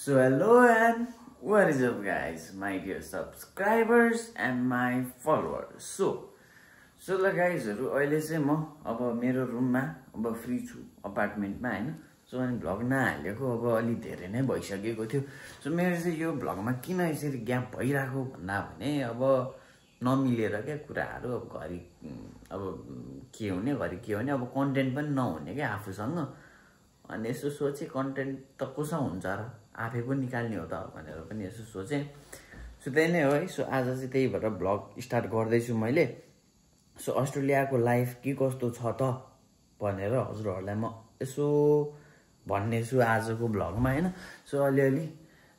So hello and what is up guys, my dear subscribers and my followers. So ल गाइजहरु अहिले चाहिँ म अब मेरो रुममा अब फ्री छु अपार्टमेन्टमा हैन. सो अनि भ्लग नहालेको अब अलि धेरै नै भइसकेको थियो. सो मेरो चाहिँ यो भ्लगमा किन यसरी ग्याप भइराको भन्दा भने अब नमिलेर के कुराहरु अब घरि अब के हुने घरि के हुने अब कन्टेन्ट पनि नहुने के आफूसँग. अनि यसो सोचे कन्टेन्ट त कसो हुन्छ र आफै पनि निकाल्ने हो त भनेर पनि यसो सोचे. सो त्यही नै हो है. सो आज चाहिँ त्यही भएर भ्लग स्टार्ट गर्दै छु मैले. सो अस्ट्रेलियाको लाइफ के कस्तो छ त भनेर हजुरहरुलाई म यसो भन्ने छु आजको भ्लगमा हैन. सो अलिअलि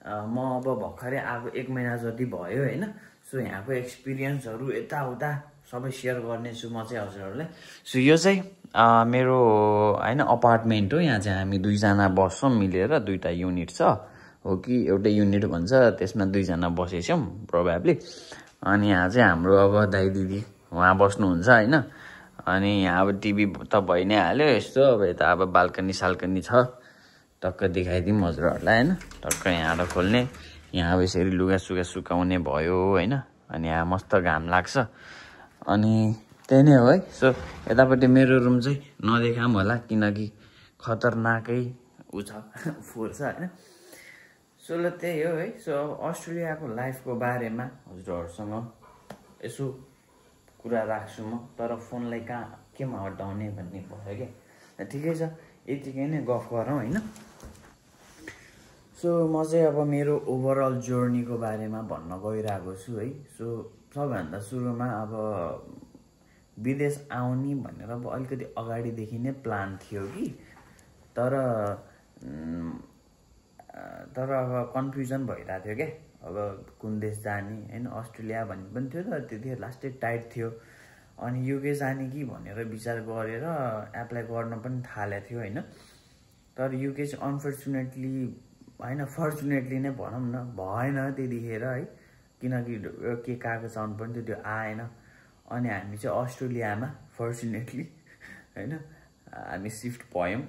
म अब भर्खरै आएको 1 महिना जति भयो हैन. सो यहाँको एक्सपिरियन्सहरु यताउता सबै शेयर गर्ने छु म चाहिँ हजुरहरुलाई. सो यो चाहिँ मेरो हैन अपार्टमेन्ट हो. यहाँ चाहिँ हामी 2 जना बस्छौं मिलेर. 2टा युनिट छ हो कि एउटै युनिट भन्छ त्यसमा 2 जना बसेछौं प्रोबेबली. अनि यहाँ चाहिँ हाम्रो अब दाइ दिदी वहाँ बस्नुहुन्छ हैन. अनि यहाँ अब टिभी त भइ नै हाल्यो यस्तो. अब यता अब बाल्कनी साल्कनी छ टक्क देखाइदिम हजुरहरुलाई हैन. टक्क यहाँबाट खोल्ने. यहाँ अब यसरी लुगा सुगा सुकाउने भयो हैन. अनि यहाँ मस्त घाम लाग्छ. अनि त्यही नै हो है. सो यतापट्टि मेरो रुम चाहिँ नदेखाम होला किनकि खतरनाकै उ छ फोहोर छ हैन. सो ल त्यही हो है. सो अस्ट्रेलियाको लाइफको बारेमा हजुरहरुसँग यसो कुरा राख्छु म. तर फोनलाई केमा हटाउने भन्ने भयो के. ठिकै छ यतिकै नै गफ गरौँ हैन. सो म चाहिँ अब मेरो ओभरअल जर्नीको बारेमा भन्न गइरहेको छु है. सो सबभन्दा सुरुमा अब विदेश आउने भनेर अब अलिकति अगाडिदेखि नै प्लान थियो कि. तर अब कन्फ्युजन भइरहेको थियो के. अब कुन देश जाने हैन. अस्ट्रेलिया भन्ने पनि थियो तर त्यतिखेर लास्टै टाइट थियो. अनि युके जाने कि भनेर विचार गरेर एप्लाई गर्न पनि थालेको थियो हैन. तर युके चाहिँ अनफर्चुनेटली हैन फर्चुनेटली नै भनौं न भएन त्यतिखेर है. किनकि के कागज आउनु पनि त्यो आएन. अनि हामी चाहिँ अस्ट्रेलियामा फर्चुनेटली हैन हामी शिफ्ट भयौं.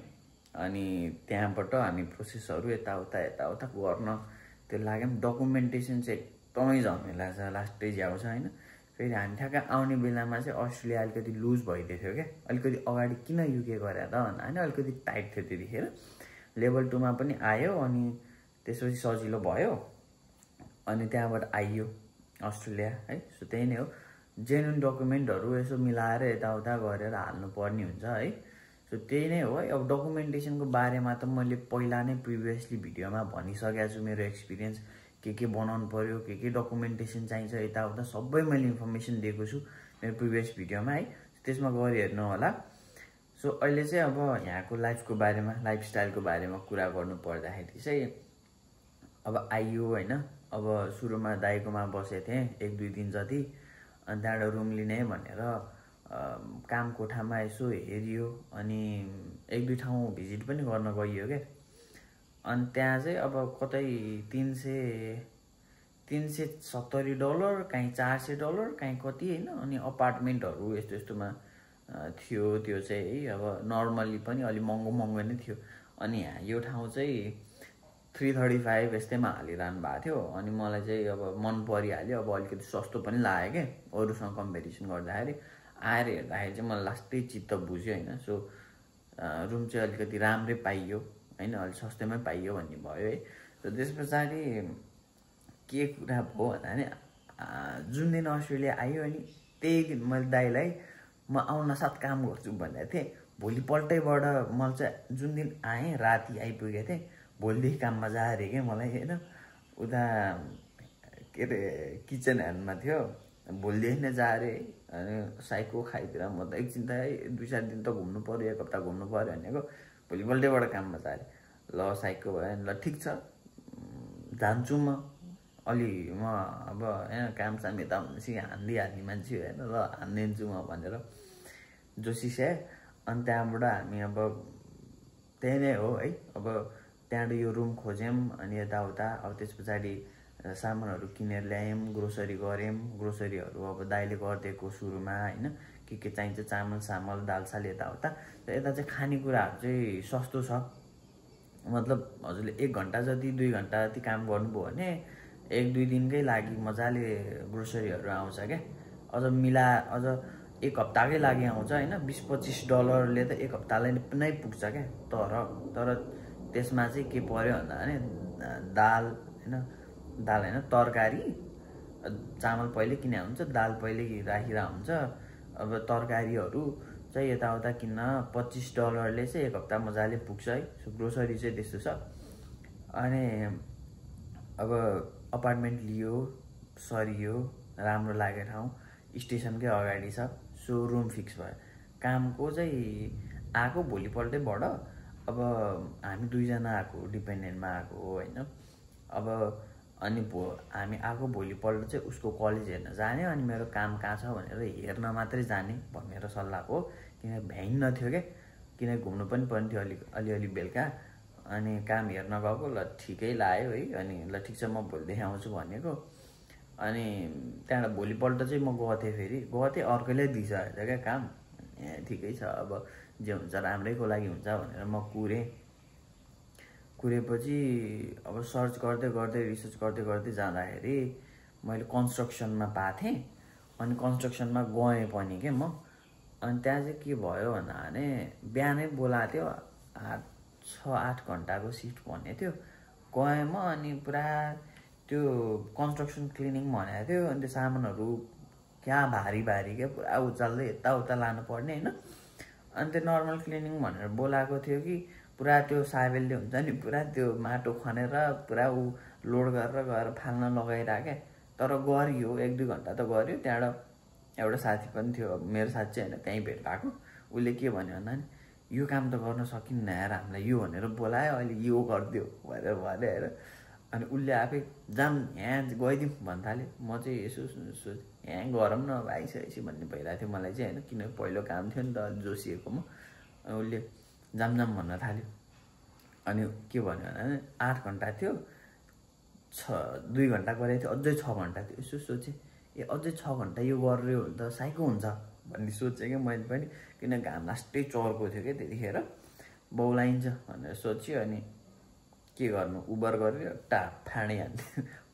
अनि त्यहाँबाट हामी प्रोसेसहरु यताउता गर्न त्यो लाग्यौं. डकुमेन्टेसन चाहिँ एकदमै झमेला छ लास्टै ज्याउ छ हैन. फेरि हामी ठ्याक्क आउने बेलामा चाहिँ अस्ट्रेलिया अलिकति लुज भइदिएको थियो क्या. अलिकति अगाडि किन युके गरे त भन्दा हैन अलिकति टाइट थियो त्यतिखेर. लेभल 2 मा पनि आयो अनि त्यसपछि सजिलो भयो. अनि त्यहाँबाट आइयो अस्ट्रेलिया है. सो त्यही नै हो. जेन्युन डकुमेन्टहरु यसो मिलाएर यताउता गरेर हाल्नु पर्ने हुन्छ है. सो त्यही नै हो है. अब डकुमेन्टेसनको बारेमा त मैले पहिला नै प्रिभियसली भिडियोमा भनिसकेको छु. मेरो एक्सपिरियन्स के बनाउनु पर्यो के डकुमेन्टेसन चाहिन्छ यताउता सबै मैले इन्फर्मेसन दिएको छु मेरो प्रिभियस भिडियोमा है. त्यसमा गरी हेर्नु होला. सो अहिले चाहिँ अब यहाँको लाइफको बारेमा लाइफस्टाइलको बारेमा कुरा गर्नु पर्दाखेरि चाहिँ अब आइयो हैन. अब सुरुमा दाइकोमा बसेको थिएँ 1-2 दिन जति. अनि त्यहाँबाट रुम लिने भनेर काम कोठामा यसो हेरियो. अनि 1-2 ठाउँ भिजिट पनि गर्न गइयो के. अनि त्यहाँ चाहिँ अब कतै $370 कहीँ $400 कहीँ कति हैन. अनि अपार्टमेन्टहरु यस्तोमा थियो. त्यो चाहिँ है अब नर्मली पनि अलि महँगो नै थियो. अनि यहाँ यो ठाउँ चाहिँ 335 यस्तैमा हालिरहनु भएको थियो. अनि मलाई चाहिँ अब मन परिहाल्यो. अब अलिकति सस्तो पनि लाग्यो के अरूसँग कम्पेरिजन गर्दाखेरि. आएर हेर्दाखेरि चाहिँ मलाई लास्टै चित्त बुझ्यो हैन. सो रुम चाहिँ अलिकति राम्रै पाइयो हैन. अलि सस्तैमै पाइयो भन्ने भयो है. सो त्यसपछि के कुरा भयो भन्दा नि जुन दिन अस्ट्रेलिया आयो अनि त्यही दिन मैले दाइलाई म आउन साथ काम गर्छु भनेको थिएँ. भोलिपल्टैबाट मैले चाहिँ जुन दिन आएँ राति आइपुगेको थिएँ. भोलिदेखि काममा जारे के मलाई हैन. उता के अरे किचन ह्यान्डमा थियो. भोलिदेखि नै जारे. अनि साइको खाइदिएर म त एकछिन त 2-4 दिन त घुम्नु पर्यो 1 हप्ता घुम्नु पर्यो भनेको. भोलिपल्टैबाट काममा जारे. ल साइको भयो ल ठिक छ जान्छु म. अलि म अब हैन काम साम यता भनेपछि हान्ने मान्छे हो हैन. ल हान्दिन्छु म भनेर जोसिसे. अनि त्यहाँबाट हामी अब त्यही नै हो है. अब त्यहाँबाट यो रुम खोज्यौं. अनि यताउता अब त्यस पछाडि सामानहरु किनेर ल्यायौं. ग्रोसरी गर्यौं. ग्रोसरीहरु अब दाइले गर्दिएको सुरुमा हैन. के चाहिन्छ चामल सामल दाल साल यताउता. यता चाहिँ खानेकुराहरु चाहिँ सस्तो छ मतलब हजुरले 1 घन्टा जति 2 घन्टा जति काम गर्नुभयो भने 1-2 दिनकै लागि मजाले ग्रोसरीहरू आउँछ क्या। अझ अझ 1 हप्ताकै लागि आउँछ होइन। $20-25 त 1 हप्तालाई नै पुग्छ क्या। तर त्यसमा चाहिँ के पर्यो भन्दा भने दाल होइन तरकारी, चामल पहिले किने हुन्छ, दाल पहिले राखिरा हुन्छ। अब तरकारीहरू चाहिँ यताउता किन्न $25ले चाहिँ 1 हप्ता मजाले पुग्छ है। ग्रोसरी चाहिँ त्यस्तो छ। अनि अब अपार्टमेन्ट लियो, सरियो, राम्रो लाग्यो ठाउँ, स्टेसनकै अगाडि छ। सो रुम फिक्स भयो। कामको चाहिँ आएको भोलिपल्टैबाट अब हामी 2 जना आएको, डिपेन्डेन्टमा आएको होइन। अब अनि हामी आएको भोलिपल्ट चाहिँ उसको कलेज हेर्न जाने, अनि मेरो काम कहाँ छ भनेर हेर्न मात्रै जाने भनेर सल्लाह हो। किन भ्याइन्न थियो क्या, किन घुम्नु पनि पर्ने थियो अलिअलि बेलुका। अनि काम हेर्न गएको, ल ठिकै लाग्यो है। अनि ल ठिक छ म भोलिदेखि आउँछु भनेको। अनि त्यहाँबाट भोलिपल्ट चाहिँ म गएको थिएँ, अर्कैले दिइसकेको क्या काम। ठिकै छ, अब जे हुन्छ राम्रैको लागि हुन्छ भनेर म कुरेपछि अब सर्च गर्दै रिसर्च गर्दै जाँदाखेरि मैले कन्स्ट्रक्सनमा पाएको थिएँ। अनि कन्स्ट्रक्सनमा गएँ पनि के म। अनि त्यहाँ चाहिँ के भयो भन्दा भने बिहानै बोलाएको थियो, 6-8 घन्टाको सिफ्ट भन्ने थियो। गएँ म, अनि पुरा त्यो कन्स्ट्रक्सन क्लिनिङ भनेको थियो। अनि त्यो सामानहरू क्या भारी क्या, पुरा उचाल्दै यताउता लानुपर्ने होइन। अनि त्यो नर्मल क्लिनिङ भनेर बोलाएको थियो कि पुरा त्यो साबेलले हुन्छ नि, पुरा त्यो माटो खनेर पुरा लोड गरेर गएर फाल्न लगाइरहेको क्या। तर गरियो, 1-2 घन्टा त गऱ्यो। त्यहाँबाट एउटा साथी पनि थियो, मेरो साथी चाहिँ होइन, त्यहीँ भेट भएको। उसले के भन्यो भन्दा नि, यो काम त गर्न सकिन्न यार, हामीलाई यो भनेर बोलायो, अहिले यो गरिदियो भनेर भन्यो हेर। अनि उसले आफै जाम यहाँ गइदिउँ भन्न थाल्यो। म चाहिँ यसो सोच यहाँ गरौँ न अब आइसकेपछि भन्ने भइरहेको थियो मलाई चाहिँ होइन, किनकि पहिलो काम थियो नि त जोसिएको म। अनि उसले जाम भन्न थाल्यो। अनि के भन्यो भने 8 घन्टा थियो, 2 घन्टा गरेको थियो, अझै 6 घन्टा थियो। यसो सोचेँ, अझै 6 घन्टा यो गरेर हो त साइको हुन्छ भन्ने सोचेँ क्या मैले पनि। किन घाम लास्टै चर्को थियो क्या त्यतिखेर, बौलाइन्छ भनेर सोच्यो। अनि के गर्नु, उबर गरेर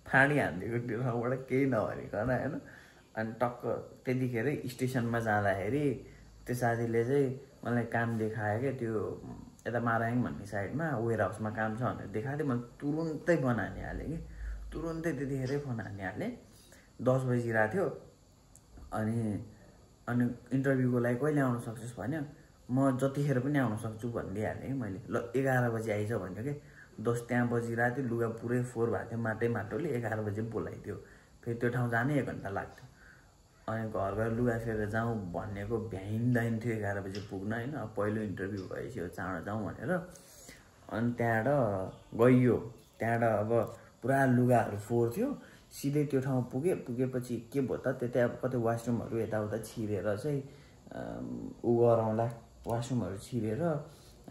फाँडी हानिदिएको त्यो ठाउँबाट, केही नभनिकन होइन। अनि टक्क त्यतिखेरै स्टेसनमा जाँदाखेरि त्यो साथीले चाहिँ मलाई काम देखायो क्या। त्यो यता माराङ भन्ने साइडमा वेयर हाउसमा काम छ भनेर देखाएको थियो। मैले तुरुन्तै फोन हानिहालेँ कि, तुरुन्तै त्यतिखेरै फोन हानिहालेँ। 10 बजिरहेको थियो। अनि इन्टरभ्यूको लागि कहिले आउन सक्छस् भन्यो। म जतिखेर पनि आउन सक्छु भनिदिइहालेँ कि मैले। ल 11 बजी आइज भन्यो कि। 10 त्यहाँ बजिरहेको थियो, लुगा पुरै फोहोर भएको थियो माटोले। 11 बजी बोलाइदियो। फेरि त्यो ठाउँ जानै 1 घन्टा लाग्थ्यो। अनि घर गएर लुगा फेरेर जाउँ भनेको भ्याइँदैन थियो 11 बजी पुग्न होइन। पहिलो इन्टरभ्यू भएपछि चाँडो जाउँ भनेर। अनि त्यहाँबाट गइयो। त्यहाँबाट अब पुरा लुगाहरू फोहोर थियो। सिधै त्यो ठाउँ पुगेपछि के भयो त, त्यतै अब कतै वासरुमहरू यताउता छिरेर चाहिँ गरौँला, वासरुमहरू छिरेर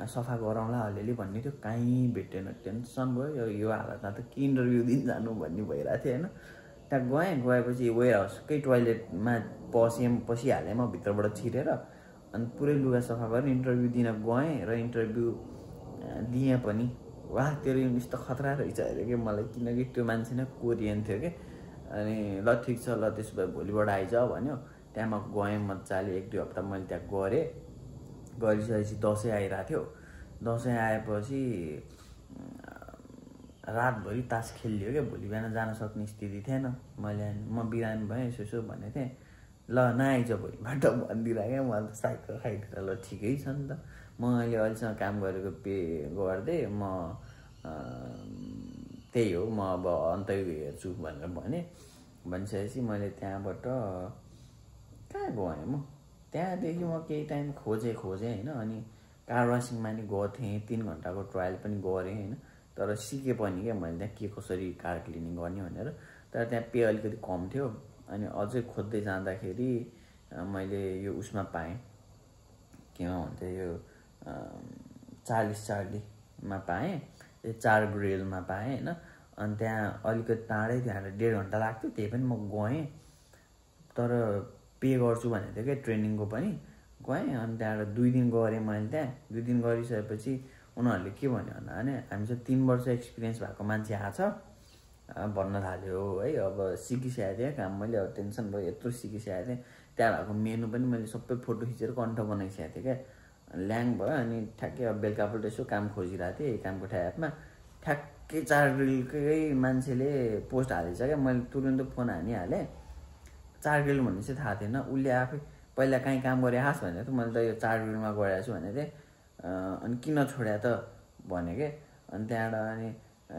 सफा गरौँला अलिअलि भन्ने थियो। कहीँ भेटेन, टेन्सन भयो। यो हालतमा त के इन्टरभ्यू दिन जानु भन्ने भइरहेको थियो होइन। त्यहाँ गएपछि वेयर हाउसकै टोइलेटमा पसिहालेँ म भित्रबाट छिरेर। अनि पुरै लुगा सफा गरेर इन्टरभ्यू दिन गएँ र इन्टरभ्यू दिएँ पनि। वाह तेरो इङ्ग्लिस त खतरा रहेछ अरे कि मलाई, किनकि त्यो मान्छे नै कोरियन थियो कि। अनि ल ठिक छ, ल त्यसो भए भोलिबाट आइज भन्यो। त्यहाँमा गएँ मजाले, 1-2 हप्ता मैले त्यहाँ गरेँ। गरिसकेपछि दसैँ आइरहेको थियो। दसैँ आएपछि रातभरि तास खेलियो क्या। भोलि बिहान जान सक्ने स्थिति थिएन। म बिरामी भएँ, यसो भनेको थिएँ। ल नआइज भोलिबाट भनिदिरहेँ क्या। मलाई त साइकल खाइदिएर ल ठिकै छ नि त, म अहिले अहिलेसँग काम गरेको पे गर्दै म त्यही हो, म अब अन्तै हेर्छु भनेर भनिसकेपछि मैले त्यहाँबाट कहाँ गएँ म। त्यहाँदेखि म केही टाइम खोजेँ होइन। अनि कार वासिङमा नि गएको थिएँ, 3 घन्टाको ट्रायल पनि गरेँ होइन। तर सिकेँ पनि क्या मैले त्यहाँ के कसरी कार क्लिनिङ गर्ने भनेर। तर त्यहाँ पे अलिकति कम थियो। अनि अझै खोज्दै जाँदाखेरि मैले यो उसमा पाएँ, के भन्छ यो 40 चार्लीमा पाएँ, 4 ग्रेलमा पाएँ होइन। अनि त्यहाँ अलिकति टाढै, त्यहाँ 1.5 घन्टा लाग्थ्यो। त्यही पनि म गएँ, तर पे गर्छु भनेको थियो क्या ट्रेनिङको पनि। गएँ अनि त्यहाँबाट 2 दिन गरेँ मैले त्यहाँ। 2 दिन गरिसकेपछि उनीहरूले के भन्यो भने हामी चाहिँ 3 वर्ष एक्सपिरियन्स भएको मान्छे आएको छ भन्न थाल्यो है। अब सिकिसकेको थिएँ काम मैले, अब टेन्सन भयो, यत्रो सिकिसकेको थिएँ। त्यहाँ भएको मेनु पनि मैले सबै फोटो खिचेर कन्ठ बनाइसकेको थिएँ क्या, ल्याङ भयो। अनि ठ्याक्कै अब बेलुकापल्ट यसो काम खोजिरहेको थिएँ कामको एपमा, ठ्याक्कै 4 ग्रिलकै मान्छेले पोस्ट हालेछ क्या। मैले तुरुन्तै फोन हानिहालेँ। 4 ग्रिल भन्ने चाहिँ थाहा थिएन, उसले आफै पहिला कहीँ काम गरे आस भनेको थियो। मैले त यो 4 ग्रिलमा गरेको छु भनेको थिएँ। अनि किन छोड्या त भने के। अनि त्यहाँबाट अनि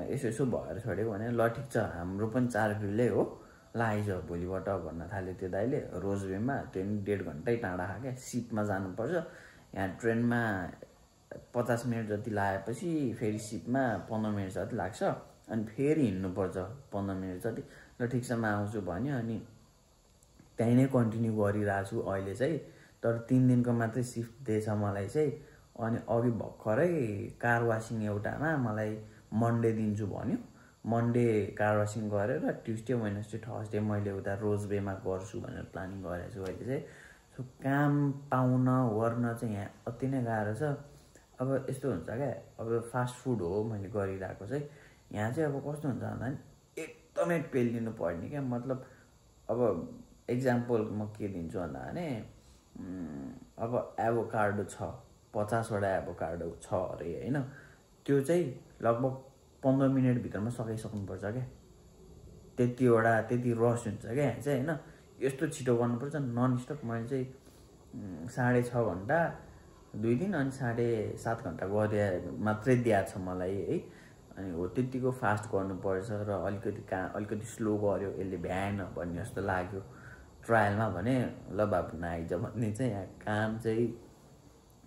यसो भएर छोडेको भने ल ठिक छ, हाम्रो पनि 4 ग्रिलै हो, ल आइज भोलिबाट भन्न थाल्यो त्यो दाइले। रोजवेमा त्यो पनि 1.5 घन्टै टाढा खा क्या, सिपमा जानुपर्छ। यहाँ ट्रेनमा 50 मिनट जति लगाएपछि फेरि सिपमा 15 मिनट जति लाग्छ, अनि फेरि हिँड्नुपर्छ 15 मिनट जति। ल ठिक छ म आउँछु भन्यो। अनि त्यहीँ नै कन्टिन्यू गरिरहेको छु अहिले चाहिँ। तर 3 दिनको मात्रै सिफ्ट दिएछ मलाई चाहिँ। अनि अघि भर्खरै कार वासिङ एउटामा मलाई मन्डे दिन्छु भन्यो। मन्डे कार वासिङ गरेर ट्युसडे वेडनेसडे थर्सडे मैले उता रोजवेमा गर्छु भनेर प्लानिङ गरेको छु अहिले चाहिँ। सो काम पाउन गर्न चाहिँ यहाँ अति नै गाह्रो छ। अब यस्तो हुन्छ क्या, अब फास्ट फुड हो मैले गरिरहेको चाहिँ। यहाँ चाहिँ अब कस्तो हुन्छ भन्दा एकदमै पेलिनु पर्ने क्या। मतलब अब एक्जाम्पल म के दिन्छु भन्दा भने अब एभोकाडो छ, 50 वटा एभोकाडो छ अरे होइन, त्यो चाहिँ लगभग 15 मिनटभित्रमा सकाइसक्नुपर्छ क्या। त्यति रस हुन्छ क्या यहाँ चाहिँ होइन। यस्तो छिटो गर्नुपर्छ नन स्टप। मैले चाहिँ 6.5 घन्टा 2 दिन अनि 7.5 घन्टा गरे मात्रै दिएको छ मलाई है। अनि हो त्यतिको फास्ट गर्नुपर्छ र अलिकति स्लो गऱ्यो यसले भ्याएन भन्ने जस्तो लाग्यो ट्रायलमा भने ल बाबु नआइज भन्ने चाहिँ यहाँ काम चाहिँ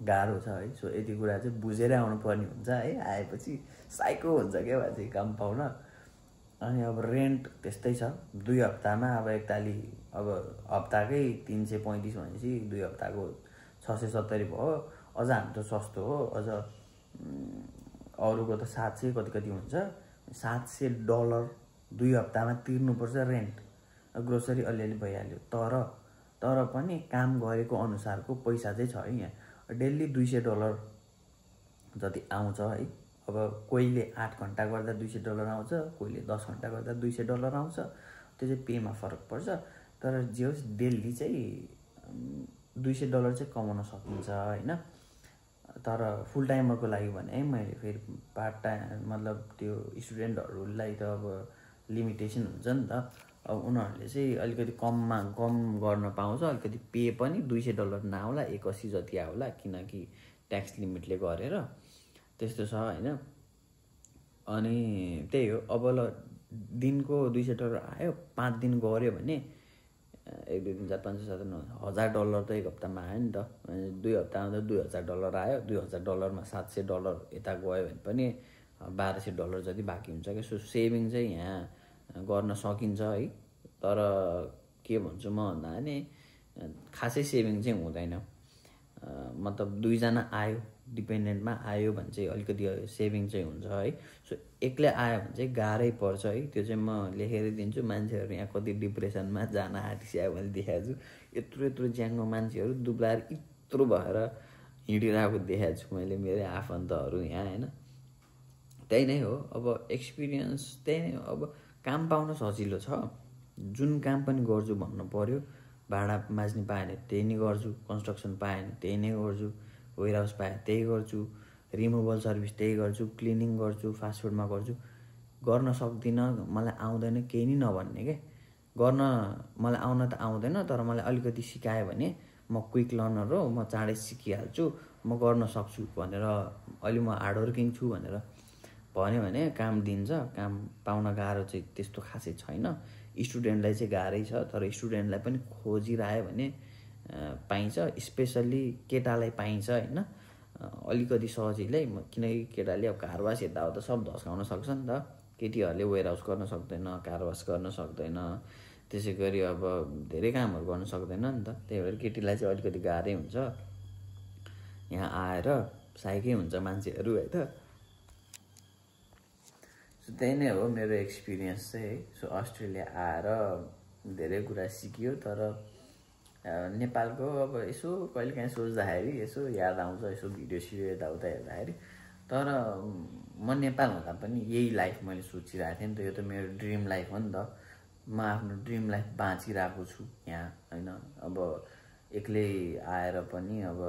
गाह्रो छ है। सो यति कुरा चाहिँ बुझेर आउनु पर्ने हुन्छ है। आएपछि साइको हुन्छ क्या भए चाहिँ काम पाउन। अनि अब रेन्ट त्यस्तै छ 2 हप्तामा। अब एकताली अब हप्ताकै 335 भनेपछि 2 हप्ताको 670 भयो। अझ हाम्रो त सस्तो हो, अझ अरूको त 700 कति हुन्छ। $700 2 हप्तामा तिर्नुपर्छ रेन्ट। ग्रोसरी अलिअलि भइहाल्यो। तर पनि काम गरेको अनुसारको पैसा चाहिँ छ है यहाँ। डेली $200 जति आउँछ है। अब कोहीले 8 घन्टा गर्दा $200 आउँछ, कोहीले 10 घन्टा गर्दा $200 आउँछ। त्यो चाहिँ पेमा फरक पर्छ। तर जे होस् डेली चाहिँ $200 चाहिँ कमाउन सकिन्छ होइन। तर फुल टाइमरको लागि भने मैले फेरि पार्ट टाइम मतलब त्यो स्टुडेन्टहरूलाई त अब लिमिटेसन हुन्छ नि त। अब उनीहरूले चाहिँ अलिकति कम गर्न पाउँछ। अलिकति पे पनि $200 नआउला, 81 जति आउला, किनकि ट्याक्स लिमिटले गरेर त्यस्तो छ होइन। अनि त्यही हो। अब ल दिनको $200 आयो, 5 दिन गऱ्यो भने 1 2 3 4 5 6 7 8 $1000 त 1 हप्तामा आयो नि त। 2 हप्तामा त $2000 आयो। $2000 मा $700 यता गयो भने पनि $1200 जति बाँकी हुन्छ क्या। सो सेभिङ चाहिँ यहाँ गर्न सकिन्छ है। तर के भन्छु म भन्दा भने खासै सेभिङ चाहिँ हुँदैन। मतलब 2 जना आयो डिपेन्डेन्टमा आयो भने चाहिँ अलिकति सेभिङ चाहिँ हुन्छ है। सो एक्लै आयो भने चाहिँ गाह्रै पर्छ है। त्यो चाहिँ म लेखेर दिन्छु। मान्छेहरू यहाँ कति डिप्रेसनमा जान आँटिसक्यो मैले देखाएको छु। यत्रो ज्याङ्गो मान्छेहरू दुब्लाएर यत्रो भएर हिँडिरहेको देखाएको छु मैले, मेरो आफन्तहरू यहाँ होइन। त्यही नै हो। अब एक्सपिरियन्स त्यही नै हो। अब काम पाउन सजिलो छ, जुन काम पनि गर्छु भन्नु पर्यो। भाडा माझ्ने पाएन त्यही नै गर्छु, कन्स्ट्रक्सन पाएन त्यही नै गर्छु, वेयरहाउस पाएँ त्यही गर्छु, रिमुभल सर्भिस त्यही गर्छु, क्लिनिङ गर्छु, फास्ट फुडमा गर्छु। गर्न सक्दिनँ, मलाई आउँदैन केही नै नभन्ने क्या। गर्न मलाई आउन त आउँदैन, तर मलाई अलिकति सिकायो भने म क्विक लर्नर हो, म चाँडै सिकिहाल्छु, म गर्न सक्छु भनेर, अहिले म हार्डवर्किङ छु भनेर भन्यो भने काम दिन्छ। काम पाउन गाह्रो चाहिँ त्यस्तो खासै छैन। स्टुडेन्टलाई चाहिँ गाह्रै छ, तर स्टुडेन्टलाई पनि खोजिरह्यो भने पाइन्छ। स्पेसल्ली केटालाई पाइन्छ होइन, अलिकति सजिलै। किनकि केटाले अब कारवास यताउता सब धस्काउन सक्छ नि त। केटीहरूले वेयरहाउस गर्न सक्दैन, कारवास गर्न सक्दैन, त्यसै गरी अब धेरै कामहरू गर्न सक्दैन नि त। त्यही भएर केटीलाई चाहिँ अलिकति गाह्रै हुन्छ। यहाँ आएर साइकै हुन्छ मान्छेहरू है त। सो त्यही नै हो मेरो एक्सपिरियन्स चाहिँ है। सो अस्ट्रेलिया आएर धेरै कुरा सिकियो। तर नेपालको अब यसो कहिलेकाहीँ सोच्दाखेरि यसो याद आउँछ, यसो भिडियो सिडियो यताउता हेर्दाखेरि तर म नेपाल हुँदा पनि यही लाइफ मैले सोचिरहेको थिएँ नि त। यो त मेरो ड्रिम लाइफ हो नि त। म आफ्नो ड्रिम लाइफ बाँचिरहेको छु यहाँ होइन। अब एक्लै आएर पनि अब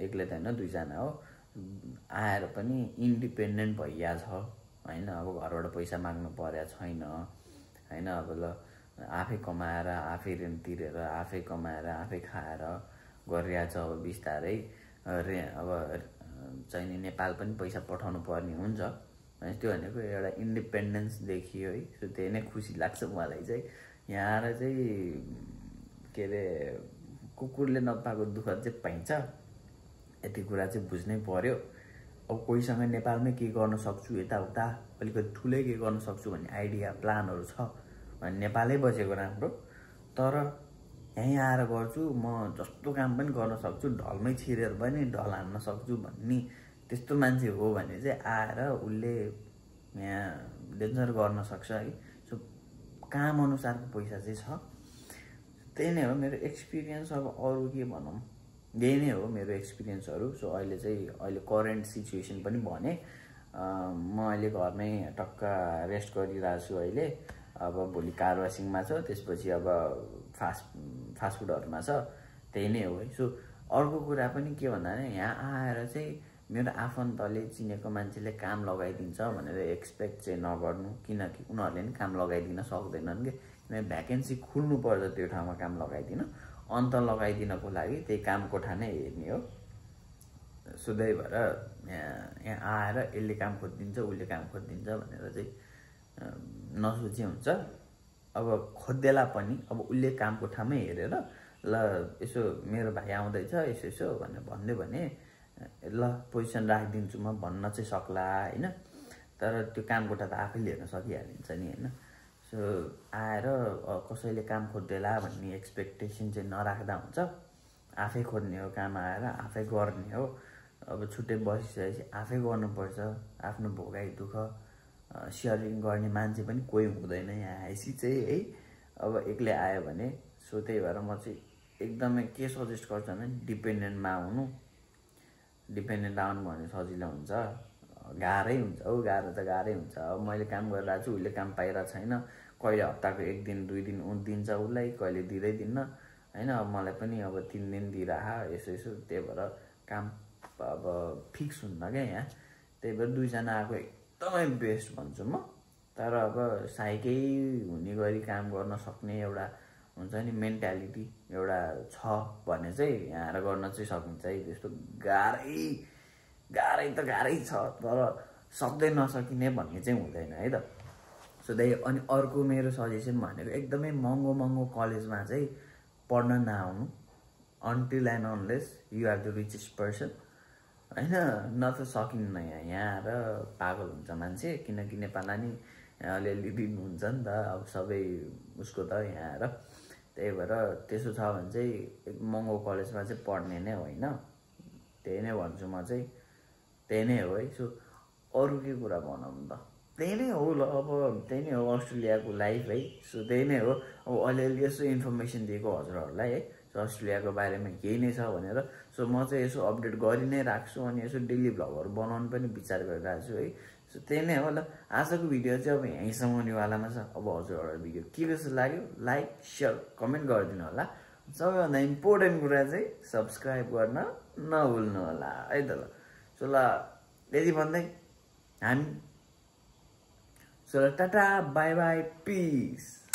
एक्लै त होइन, दुईजना हो, आएर पनि इन्डिपेन्डेन्ट भइया छ होइन। अब घरबाट पैसा माग्नु परेको छैन होइन। अब ल आफै कमाएर आफै रेन्ट तिरेर आफै कमाएर आफै खाएर गरिरहेछ। अब बिस्तारै अब चाहिँ नेपाल पनि पैसा पठाउनु पर्ने हुन्छ। त्यो भनेको एउटा इन्डिपेन्डेन्स देखियो है। सो त्यही नै खुसी लाग्छ मलाई चाहिँ। यहाँ आएर चाहिँ के अरे कुकुरले नपाएको दुःख चाहिँ पाइन्छ, यति कुरा चाहिँ बुझ्नै पर्यो। अब कोहीसँग नेपालमै के गर्न सक्छु, यताउता अलिकति ठुलै के गर्न सक्छु भन्ने आइडिया प्लानहरू छ भने नेपालै बसेको राम्रो। तर यहीँ आएर गर्छु म, जस्तो काम पनि गर्न सक्छु, ढलमै छिरेर पनि ढल हान्न सक्छु भन्ने त्यस्तो मान्छे हो भने चाहिँ आएर उसले यहाँ डेन्जर गर्न सक्छ है। सो काम अनुसारको पैसा चाहिँ छ। त्यही नै हो मेरो एक्सपिरियन्स। अब अरू के भनौँ, यही नै हो मेरो एक्सपिरियन्सहरू। सो अहिले करेन्ट सिचुएसन पनि भने म अहिले घरमै टक्क रेस्ट गरिरहेको छु अहिले। अब भोलि कार वासिङमा छ, त्यसपछि अब फास्ट फुडहरूमा छ। त्यही नै हो है। सो अर्को कुरा पनि के भन्दा भने यहाँ आएर चाहिँ मेरो आफन्तले चिनेको मान्छेले काम लगाइदिन्छ भनेर एक्सपेक्ट चाहिँ नगर्नु, किनकि उनीहरूले पनि काम लगाइदिन सक्दैनन् कि। किनकि भ्याकेन्सी खुल्नु पर्छ त्यो ठाउँमा काम लगाइदिन। अन्त लगाइदिनको लागि त्यही काम कोठा नै हेर्ने हो। सुधै भएर यहाँ आएर यसले काम खोजिदिन्छ उसले काम खोजिदिन्छ भनेर चाहिँ नसोचे हुन्छ। अब खोज्देला पनि अब उसले काम कोठामै हेरेर ल यसो मेरो भाइ आउँदैछ यसो भनेर भन्दै भने ल पोजिसन राखिदिन्छु म भन्न चाहिँ सक्ला होइन। तर त्यो काम कोठा त आफैले हेर्न सकिहालिन्छ नि होइन। सो आएर कसैले काम खोज्देला भन्ने एक्सपेक्टेसन चाहिँ नराख्दा हुन्छ। आफै खोज्ने हो, काम आएर आफै गर्ने हो। अब छुट्टै बसिसकेपछि आफै गर्नुपर्छ। आफ्नो भोगाइ दुःख सेयरिङ गर्ने मान्छे पनि कोही हुँदैन यहाँ आएपछि चाहिँ है। अब एक्लै आयो भने। सो त्यही भएर म चाहिँ एकदमै के सजेस्ट गर्छु भने डिपेन्डेन्टमा आउनु। डिपेन्डेन्ट आउनु भने सजिलो हुन्छ, गाह्रै हुन्छ हो। गाह्रो त गाह्रै हुन्छ। अब मैले काम गरिरहेको छु, उसले काम पाइरहेको छैन। कहिले हप्ताको 1 दिन 2 दिन दिन्छ उसलाई, कहिले दिँदै दिन्न होइन। अब मलाई पनि अब 3 दिन दिइरह यसो। त्यही भएर काम अब फिक्स हुन्न क्या यहाँ। त्यही भएर दुईजना आएको एकदमै बेस्ट भन्छु म। तर अब साइकै हुने गरी काम गर्न सक्ने एउटा हुन्छ नि मेन्टालिटी एउटा छ भने चाहिँ यहाँ आएर गर्न चाहिँ सकिन्छ है। त्यस्तो गाह्रै छ, तर सक्दै नसकिने भन्ने चाहिँ हुँदैन है त। सो अनि अर्को मेरो सजेसन भनेको एकदमै महँगो कलेजमा चाहिँ पढ्न नआउनु until and unless you are the richest person होइन। न त सकिन्न यहाँ आएर पागल हुन्छ मान्छे। किनकि नेपालमा नि अलिअलि दिनुहुन्छ नि त अब सबै उसको त यहाँ आएर। त्यही भएर त्यसो छ भने चाहिँ एक महँगो कलेजमा चाहिँ पढ्ने नै होइन। त्यही नै भन्छु म चाहिँ। त्यही नै हो है। सो अरू के कुरा भनौँ त, त्यही नै हो ल। अब त्यही नै हो अस्ट्रेलियाको लाइफ है। सो त्यही नै हो। अब अलिअलि यसो इन्फर्मेसन दिएको हजुरहरूलाई है। सो अस्ट्रेलियाको बारेमा केही नै छ भनेर। सो म चाहिँ यसो अपडेट गरि नै राख्छु। अनि यसो डेली भ्लगहरू बनाउनु पनि विचार गरिरहेको छु है। सो त्यही नै हो ल। आजको भिडियो चाहिँ अब यहीँसम्म हुनेवालामा छ। अब हजुरहरूलाई भिडियो के कस्तो लाग्यो लाइक सेयर कमेन्ट गरिदिनु होला। सबैभन्दा इम्पोर्टेन्ट कुरा चाहिँ सब्सक्राइब गर्न नभुल्नु होला है त ल। सो ल यति भन्दै हामी टाटा बाई बाई पिस।